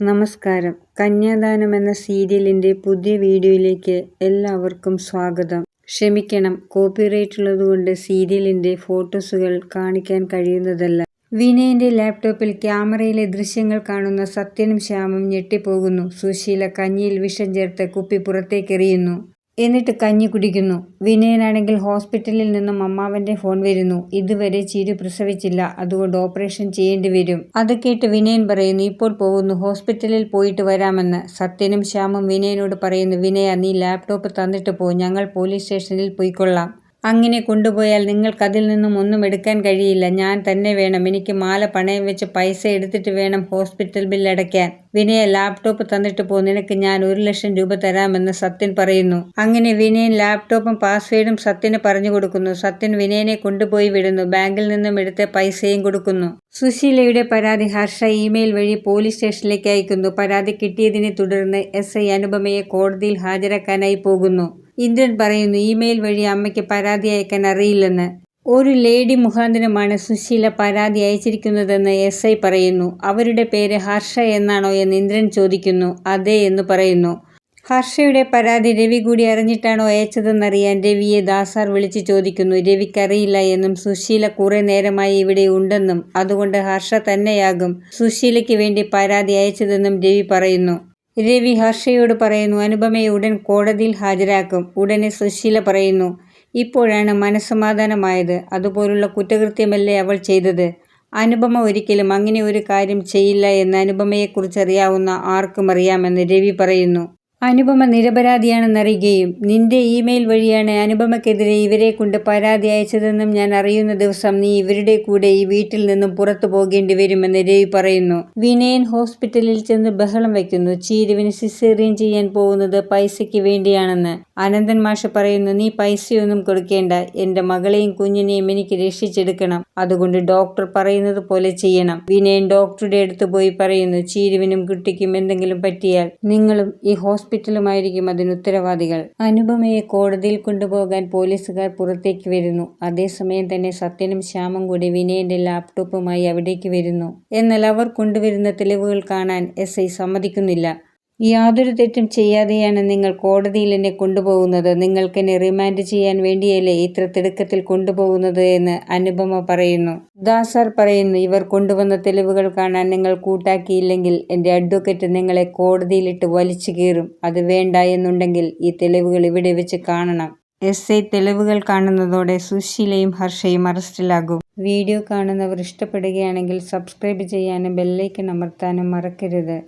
നമസ്കാരം. കന്യാദാനം എന്ന സീരിയലിന്റെ പുതിയ വീഡിയോയിലേക്ക് എല്ലാവർക്കും സ്വാഗതം. ക്ഷമിക്കണം, കോപ്പിറൈറ്റ് ഉള്ളതുകൊണ്ട് സീരിയലിന്റെ ഫോട്ടോസുകൾ കാണിക്കാൻ കഴിയുന്നതല്ല. വിനയന്റെ ലാപ്ടോപ്പിൽ ക്യാമറയിലെ ദൃശ്യങ്ങൾ കാണുന്ന സത്യനും ശ്യാമും ഞെട്ടിപ്പോകുന്നു. സുശീല കഞ്ഞിയിൽ വിഷം ചേർത്ത് കുപ്പി പുറത്തേക്കെറിയുന്നു. എന്നിട്ട് കഞ്ഞി കുടിക്കുന്നു. വിനയനാണെങ്കിൽ ഹോസ്പിറ്റലിൽ നിന്നും അമ്മാവന്റെ ഫോൺ വരുന്നു. ഇതുവരെ ചിരു പ്രസവിച്ചില്ല, അതുകൊണ്ട് ഓപ്പറേഷൻ ചെയ്യേണ്ടി വരും. അത് കേട്ട് വിനയൻ പറയുന്നു, ഇപ്പോൾ പോകുന്നു, ഹോസ്പിറ്റലിൽ പോയിട്ട് വരാമെന്ന്. സത്യനും ശ്യാമും വിനയനോട് പറയുന്നു, വിനയ, നീ ലാപ്ടോപ്പ് തന്നിട്ട് പോ, ഞങ്ങൾ പോലീസ് സ്റ്റേഷനിൽ പോയിക്കൊള്ളാം. അങ്ങനെ കൊണ്ടുപോയാൽ നിങ്ങൾക്കതിൽ നിന്നും ഒന്നും എടുക്കാൻ കഴിയില്ല. ഞാൻ തന്നെ വേണം. എനിക്ക് മാല പണയം വെച്ച് പൈസ എടുത്തിട്ട് വേണം ഹോസ്പിറ്റൽ ബില്ല് അടയ്ക്കാൻ. വിനയ, ലാപ്ടോപ്പ് തന്നിട്ട് പോ, നിനക്ക് ഞാൻ 1,00,000 രൂപ തരാമെന്ന് സത്യൻ പറയുന്നു. അങ്ങനെ വിനയൻ ലാപ്ടോപ്പും പാസ്വേഡും സത്യന് പറഞ്ഞു കൊടുക്കുന്നു. സത്യൻ വിനയനെ കൊണ്ടുപോയി വിടുന്നു. ബാങ്കിൽ നിന്നും എടുത്ത് പൈസയും കൊടുക്കുന്നു. സുശീലയുടെ പരാതി ഹർഷ ഇമെയിൽ വഴി പോലീസ് സ്റ്റേഷനിലേക്ക് അയക്കുന്നു. പരാതി കിട്ടിയതിനെ തുടർന്ന് SI അനുപമയെ കോടതിയിൽ ഹാജരാക്കാനായി പോകുന്നു. ഇന്ദ്രൻ പറയുന്നു, ഇമെയിൽ വഴി അമ്മയ്ക്ക് പരാതി അയക്കാൻ അറിയില്ലെന്ന്. ഒരു ലേഡി മുഖാന്തരമാണ് സുശീല പരാതി അയച്ചിരിക്കുന്നതെന്ന് SI പറയുന്നു. അവരുടെ പേര് ഹർഷ എന്നാണോ എന്ന് ഇന്ദ്രൻ ചോദിക്കുന്നു. അതെ എന്ന് പറയുന്നു. ഹർഷയുടെ പരാതി രവി കൂടി അറിഞ്ഞിട്ടാണോ അയച്ചതെന്നറിയാൻ രവിയെ ദാസാർ വിളിച്ച് ചോദിക്കുന്നു. രവിക്കറിയില്ല എന്നും സുശീല കുറെ നേരമായി ഇവിടെ ഉണ്ടെന്നും അതുകൊണ്ട് ഹർഷ തന്നെയാകും സുശീലയ്ക്ക് വേണ്ടി പരാതി അയച്ചതെന്നും രവി പറയുന്നു. രവി ഹർഷയോട് പറയുന്നു, അനുപമയെ ഉടൻ കോടതിയിൽ ഹാജരാക്കും. ഉടനെ സുശീല പറയുന്നു, ഇപ്പോഴാണ് മനസ്സമാധാനമായത്. അതുപോലുള്ള കുറ്റകൃത്യമല്ലേ അവൾ ചെയ്തത്. അനുപമ ഒരിക്കലും അങ്ങനെ ഒരു കാര്യം ചെയ്യില്ല എന്ന് അനുപമയെക്കുറിച്ച് അറിയാവുന്ന ആർക്കും അറിയാമെന്ന് രവി പറയുന്നു. അനുപമ നിരപരാധിയാണെന്നറിയുകയും നിന്റെ ഇമെയിൽ വഴിയാണ് അനുപമയ്ക്കെതിരെ ഇവരെ കൊണ്ട് പരാതി അയച്ചതെന്നും ഞാൻ അറിയുന്ന ദിവസം നീ ഇവരുടെ കൂടെ ഈ വീട്ടിൽ നിന്നും പുറത്തു പോകേണ്ടി വരുമെന്ന് രവി പറയുന്നു. വിനയൻ ഹോസ്പിറ്റലിൽ ചെന്ന് ബഹളം വയ്ക്കുന്നു. ചീരുവിന് സിസേറിയൻ ചെയ്യാൻ പോകുന്നത് പൈസയ്ക്ക് വേണ്ടിയാണെന്ന്. അനന്തൻ മാഷ് പറയുന്നു, നീ പൈസയൊന്നും കൊടുക്കേണ്ട, എന്റെ മകളെയും കുഞ്ഞിനെയും എനിക്ക് രക്ഷിച്ചെടുക്കണം, അതുകൊണ്ട് ഡോക്ടർ പറയുന്നത് പോലെ ചെയ്യണം. വിനയൻ ഡോക്ടറുടെ അടുത്ത് പോയി പറയുന്നു, ചീരുവിനും കുട്ടിക്കും എന്തെങ്കിലും പറ്റിയാൽ നിങ്ങളും ഈ ഹോസ്പിറ്റലുമായിരിക്കും അതിന് ഉത്തരവാദികൾ. അനുപമയെ കോടതിയിൽ കൊണ്ടുപോകാൻ പോലീസുകാർ പുറത്തേക്ക് വരുന്നു. അതേസമയം തന്നെ സത്യനും ശ്യാമും കൂടി വിനയന്റെ ലാപ്ടോപ്പുമായി അവിടേക്ക് വരുന്നു. എന്നാൽ അവർ കൊണ്ടുവരുന്ന തെളിവുകൾ കാണാൻ SI സമ്മതിക്കുന്നില്ല. യാതൊരു തെറ്റും ചെയ്യാതെയാണ് നിങ്ങൾ കോടതിയിൽ എന്നെ കൊണ്ടുപോകുന്നത്. നിങ്ങൾക്കെന്നെ റിമാൻഡ് ചെയ്യാൻ വേണ്ടിയല്ലേ ഇത്ര തിടുക്കത്തിൽ കൊണ്ടുപോകുന്നത് എന്ന് അനുപമ പറയുന്നു. ദാസാർ പറയുന്നു, ഇവർ കൊണ്ടുവന്ന തെളിവുകൾ കാണാൻ നിങ്ങൾ കൂട്ടാക്കിയില്ലെങ്കിൽ എന്റെ അഡ്വക്കേറ്റ് നിങ്ങളെ കോടതിയിലിട്ട് വലിച്ചു കീറും. അത് വേണ്ട എന്നുണ്ടെങ്കിൽ ഈ തെളിവുകൾ ഇവിടെ വെച്ച് കാണണം. SI തെളിവുകൾ കാണുന്നതോടെ സുശീലയും ഹർഷയും അറസ്റ്റിലാകും. വീഡിയോ കാണുന്നവർ ഇഷ്ടപ്പെടുകയാണെങ്കിൽ സബ്സ്ക്രൈബ് ചെയ്യാനും ബെല്ലൈക്കൺ അമർത്താനും മറക്കരുത്.